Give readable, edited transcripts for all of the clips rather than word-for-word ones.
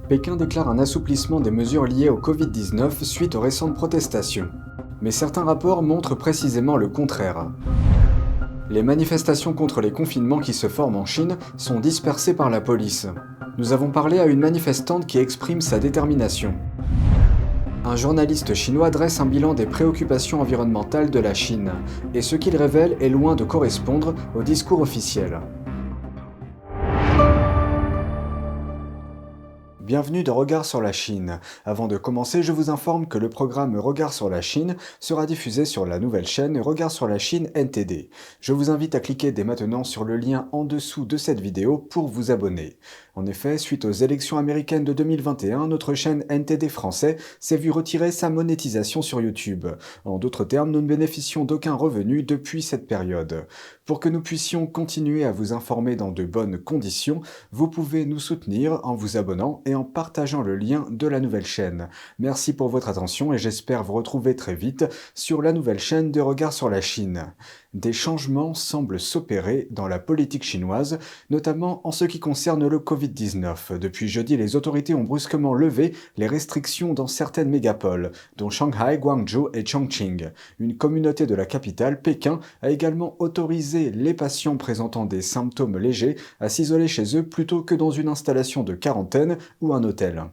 Pékin déclare un assouplissement des mesures liées au Covid-19 suite aux récentes protestations. Mais certains rapports montrent précisément le contraire. Les manifestations contre les confinements qui se forment en Chine sont dispersées par la police. Nous avons parlé à une manifestante qui exprime sa détermination. Un journaliste chinois dresse un bilan des préoccupations environnementales de la Chine, et ce qu'il révèle est loin de correspondre au discours officiel. Bienvenue dans Regard sur la Chine. Avant de commencer, je vous informe que le programme Regard sur la Chine sera diffusé sur la nouvelle chaîne Regard sur la Chine NTD. Je vous invite à cliquer dès maintenant sur le lien en dessous de cette vidéo pour vous abonner. En effet, suite aux élections américaines de 2021, notre chaîne NTD français s'est vue retirer sa monétisation sur YouTube. En d'autres termes, nous ne bénéficions d'aucun revenu depuis cette période. Pour que nous puissions continuer à vous informer dans de bonnes conditions, vous pouvez nous soutenir en vous abonnant et en partageant le lien de la nouvelle chaîne. Merci pour votre attention et j'espère vous retrouver très vite sur la nouvelle chaîne de Regard sur la Chine. Des changements semblent s'opérer dans la politique chinoise, notamment en ce qui concerne le Covid-19. Depuis jeudi, les autorités ont brusquement levé les restrictions dans certaines mégapoles, dont Shanghai, Guangzhou et Chongqing. Une communauté de la capitale, Pékin, a également autorisé les patients présentant des symptômes légers à s'isoler chez eux plutôt que dans une installation de quarantaine ou un hôtel.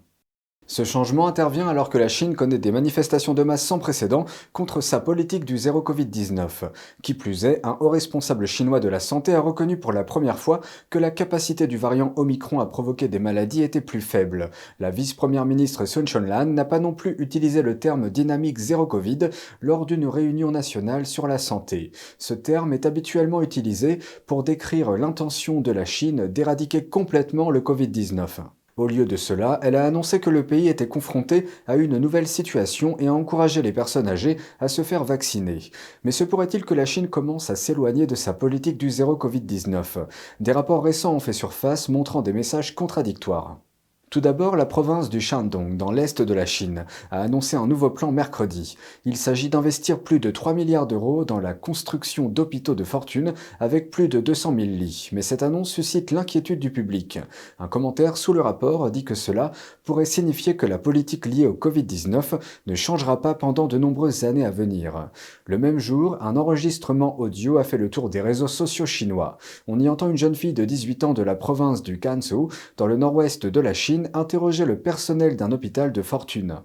Ce changement intervient alors que la Chine connaît des manifestations de masse sans précédent contre sa politique du zéro Covid-19. Qui plus est, un haut responsable chinois de la santé a reconnu pour la première fois que la capacité du variant Omicron à provoquer des maladies était plus faible. La vice-première ministre Sun Chonlan n'a pas non plus utilisé le terme dynamique zéro Covid lors d'une réunion nationale sur la santé. Ce terme est habituellement utilisé pour décrire l'intention de la Chine d'éradiquer complètement le Covid-19. Au lieu de cela, elle a annoncé que le pays était confronté à une nouvelle situation et a encouragé les personnes âgées à se faire vacciner. Mais se pourrait-il que la Chine commence à s'éloigner de sa politique du zéro Covid-19 ? Des rapports récents ont fait surface montrant des messages contradictoires. Tout d'abord, la province du Shandong, dans l'est de la Chine, a annoncé un nouveau plan mercredi. Il s'agit d'investir plus de 3 milliards d'euros dans la construction d'hôpitaux de fortune avec plus de 200 000 lits. Mais cette annonce suscite l'inquiétude du public. Un commentaire sous le rapport dit que cela pourrait signifier que la politique liée au Covid-19 ne changera pas pendant de nombreuses années à venir. Le même jour, un enregistrement audio a fait le tour des réseaux sociaux chinois. On y entend une jeune fille de 18 ans de la province du Gansu, dans le nord-ouest de la Chine, interroger le personnel d'un hôpital de fortune.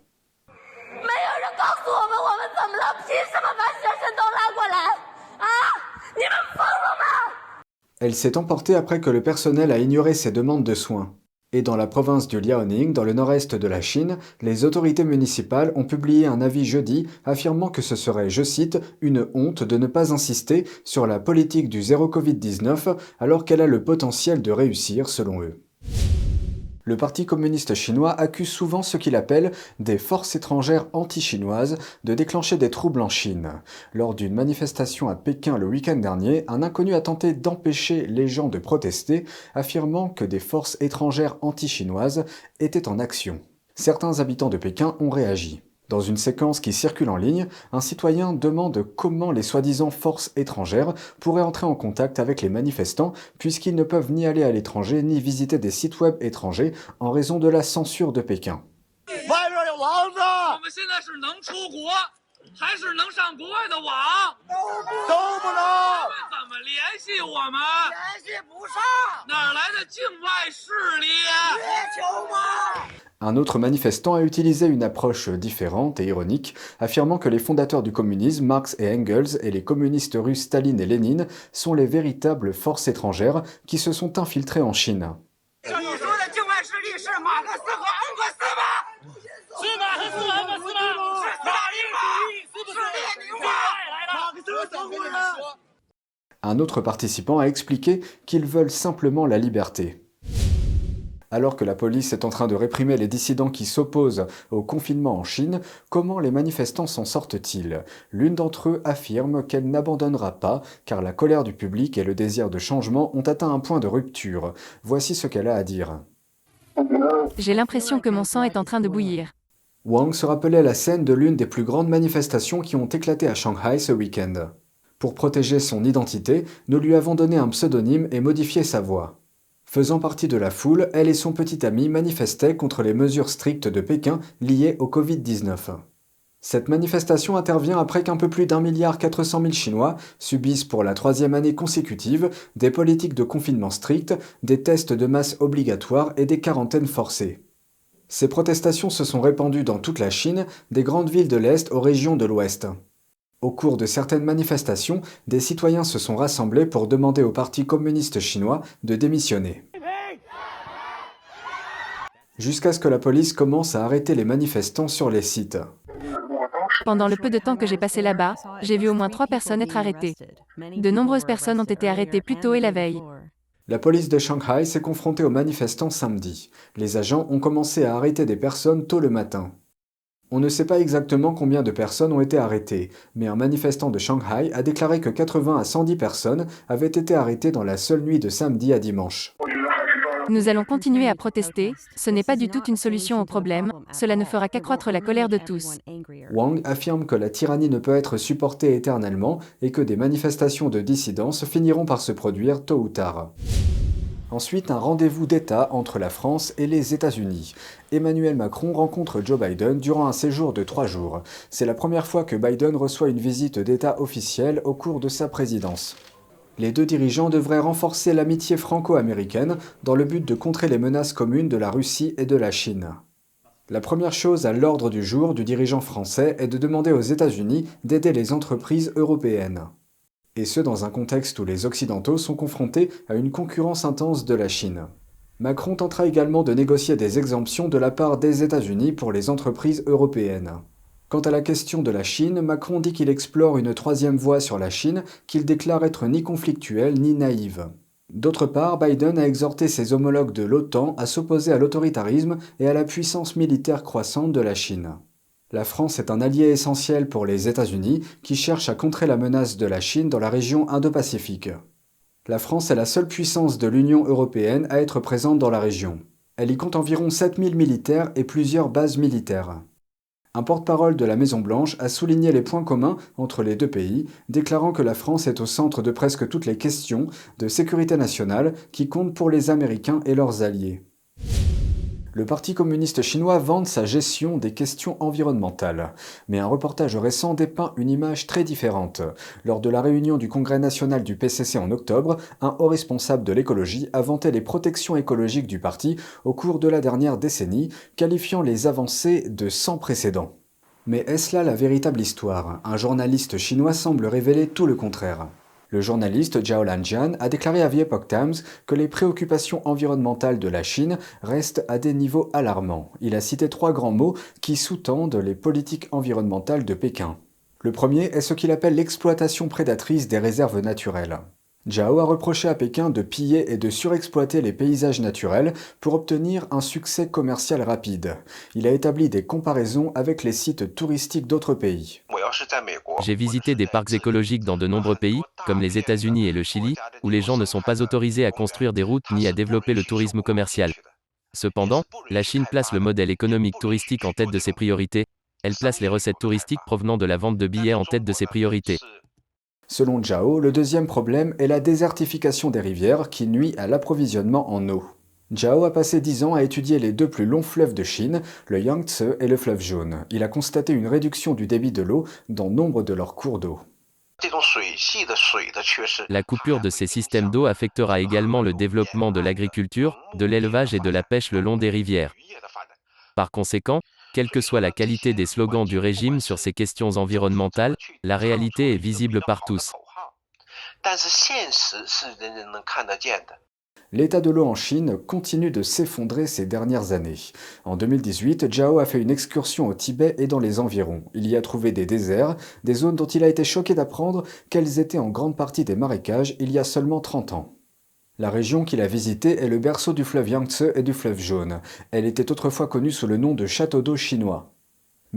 Elle s'est emportée après que le personnel a ignoré ses demandes de soins. Et dans la province du Liaoning, dans le nord-est de la Chine, les autorités municipales ont publié un avis jeudi affirmant que ce serait, je cite, « une honte de ne pas insister sur la politique du zéro Covid-19 alors qu'elle a le potentiel de réussir selon eux ». Le Parti communiste chinois accuse souvent ce qu'il appelle des forces étrangères anti-chinoises de déclencher des troubles en Chine. Lors d'une manifestation à Pékin le week-end dernier, un inconnu a tenté d'empêcher les gens de protester, affirmant que des forces étrangères anti-chinoises étaient en action. Certains habitants de Pékin ont réagi. Dans une séquence qui circule en ligne, un citoyen demande comment les soi-disant forces étrangères pourraient entrer en contact avec les manifestants puisqu'ils ne peuvent ni aller à l'étranger ni visiter des sites web étrangers en raison de la censure de Pékin. Un autre manifestant a utilisé une approche différente et ironique, affirmant que les fondateurs du communisme, Marx et Engels, et les communistes russes Staline et Lénine sont les véritables forces étrangères qui se sont infiltrées en Chine. Un autre participant a expliqué qu'ils veulent simplement la liberté. Alors que la police est en train de réprimer les dissidents qui s'opposent au confinement en Chine, comment les manifestants s'en sortent-ils ? L'une d'entre eux affirme qu'elle n'abandonnera pas, car la colère du public et le désir de changement ont atteint un point de rupture. Voici ce qu'elle a à dire. J'ai l'impression que mon sang est en train de bouillir. Wang se rappelait la scène de l'une des plus grandes manifestations qui ont éclaté à Shanghai ce week-end. Pour protéger son identité, nous lui avons donné un pseudonyme et modifié sa voix. Faisant partie de la foule, elle et son petit ami manifestaient contre les mesures strictes de Pékin liées au Covid-19. Cette manifestation intervient après qu'un peu plus d'1,4 milliard Chinois subissent pour la troisième année consécutive des politiques de confinement strictes, des tests de masse obligatoires et des quarantaines forcées. Ces protestations se sont répandues dans toute la Chine, des grandes villes de l'Est aux régions de l'Ouest. Au cours de certaines manifestations, des citoyens se sont rassemblés pour demander au Parti communiste chinois de démissionner. Jusqu'à ce que la police commence à arrêter les manifestants sur les sites. Pendant le peu de temps que j'ai passé là-bas, j'ai vu au moins 3 personnes être arrêtées. De nombreuses personnes ont été arrêtées plus tôt et la veille. La police de Shanghai s'est confrontée aux manifestants samedi. Les agents ont commencé à arrêter des personnes tôt le matin. On ne sait pas exactement combien de personnes ont été arrêtées, mais un manifestant de Shanghai a déclaré que 80 à 110 personnes avaient été arrêtées dans la seule nuit de samedi à dimanche. Nous allons continuer à protester, ce n'est pas du tout une solution au problème, cela ne fera qu'accroître la colère de tous. Wang affirme que la tyrannie ne peut être supportée éternellement et que des manifestations de dissidence finiront par se produire tôt ou tard. Ensuite, un rendez-vous d'État entre la France et les États-Unis. Emmanuel Macron rencontre Joe Biden durant un séjour de 3 jours. C'est la première fois que Biden reçoit une visite d'État officielle au cours de sa présidence. Les deux dirigeants devraient renforcer l'amitié franco-américaine dans le but de contrer les menaces communes de la Russie et de la Chine. La première chose à l'ordre du jour du dirigeant français est de demander aux États-Unis d'aider les entreprises européennes. Et ce dans un contexte où les Occidentaux sont confrontés à une concurrence intense de la Chine. Macron tentera également de négocier des exemptions de la part des États-Unis pour les entreprises européennes. Quant à la question de la Chine, Macron dit qu'il explore une troisième voie sur la Chine qu'il déclare être ni conflictuelle ni naïve. D'autre part, Biden a exhorté ses homologues de l'OTAN à s'opposer à l'autoritarisme et à la puissance militaire croissante de la Chine. La France est un allié essentiel pour les États-Unis qui cherchent à contrer la menace de la Chine dans la région Indo-Pacifique. La France est la seule puissance de l'Union européenne à être présente dans la région. Elle y compte environ 7000 militaires et plusieurs bases militaires. Un porte-parole de la Maison-Blanche a souligné les points communs entre les deux pays, déclarant que la France est au centre de presque toutes les questions de sécurité nationale qui comptent pour les Américains et leurs alliés. Le Parti communiste chinois vante sa gestion des questions environnementales. Mais un reportage récent dépeint une image très différente. Lors de la réunion du Congrès national du PCC en octobre, un haut responsable de l'écologie a vanté les protections écologiques du parti au cours de la dernière décennie, qualifiant les avancées de sans précédent. Mais est-ce là la véritable histoire? Un journaliste chinois semble révéler tout le contraire. Le journaliste Zhao Lanjian a déclaré à The Epoch Times que les préoccupations environnementales de la Chine restent à des niveaux alarmants. Il a cité 3 grands mots qui sous-tendent les politiques environnementales de Pékin. Le premier est ce qu'il appelle l'exploitation prédatrice des réserves naturelles. Zhao a reproché à Pékin de piller et de surexploiter les paysages naturels pour obtenir un succès commercial rapide. Il a établi des comparaisons avec les sites touristiques d'autres pays. J'ai visité des parcs écologiques dans de nombreux pays, comme les États-Unis et le Chili, où les gens ne sont pas autorisés à construire des routes ni à développer le tourisme commercial. Cependant, la Chine place le modèle économique touristique en tête de ses priorités. Elle place les recettes touristiques provenant de la vente de billets en tête de ses priorités. Selon Zhao, le deuxième problème est la désertification des rivières qui nuit à l'approvisionnement en eau. Zhao a passé 10 ans à étudier les 2 plus longs fleuves de Chine, le Yangtze et le fleuve Jaune. Il a constaté une réduction du débit de l'eau dans nombre de leurs cours d'eau. La coupure de ces systèmes d'eau affectera également le développement de l'agriculture, de l'élevage et de la pêche le long des rivières. Par conséquent, quelle que soit la qualité des slogans du régime sur ces questions environnementales, la réalité est visible par tous. L'état de l'eau en Chine continue de s'effondrer ces dernières années. En 2018, Zhao a fait une excursion au Tibet et dans les environs. Il y a trouvé des déserts, des zones dont il a été choqué d'apprendre qu'elles étaient en grande partie des marécages il y a seulement 30 ans. La région qu'il a visitée est le berceau du fleuve Yangtze et du fleuve Jaune. Elle était autrefois connue sous le nom de château d'eau chinois.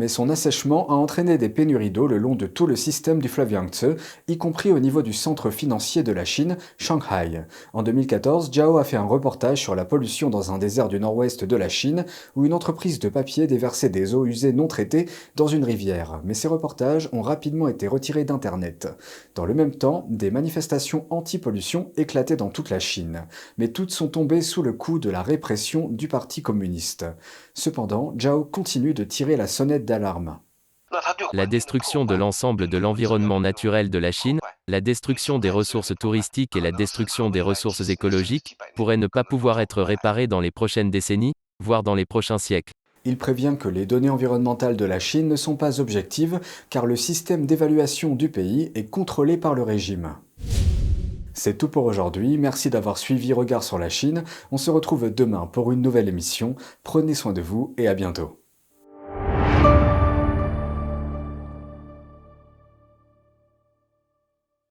Mais son assèchement a entraîné des pénuries d'eau le long de tout le système du fleuve Yangtze, y compris au niveau du centre financier de la Chine, Shanghai. En 2014, Zhao a fait un reportage sur la pollution dans un désert du nord-ouest de la Chine, où une entreprise de papier déversait des eaux usées non traitées dans une rivière. Mais ces reportages ont rapidement été retirés d'Internet. Dans le même temps, des manifestations anti-pollution éclataient dans toute la Chine. Mais toutes sont tombées sous le coup de la répression du Parti communiste. Cependant, Zhao continue de tirer la sonnette d'alarme. La destruction de l'ensemble de l'environnement naturel de la Chine, la destruction des ressources touristiques et la destruction des ressources écologiques pourraient ne pas pouvoir être réparées dans les prochaines décennies, voire dans les prochains siècles. Il prévient que les données environnementales de la Chine ne sont pas objectives car le système d'évaluation du pays est contrôlé par le régime. C'est tout pour aujourd'hui, merci d'avoir suivi Regard sur la Chine. On se retrouve demain pour une nouvelle émission. Prenez soin de vous et à bientôt.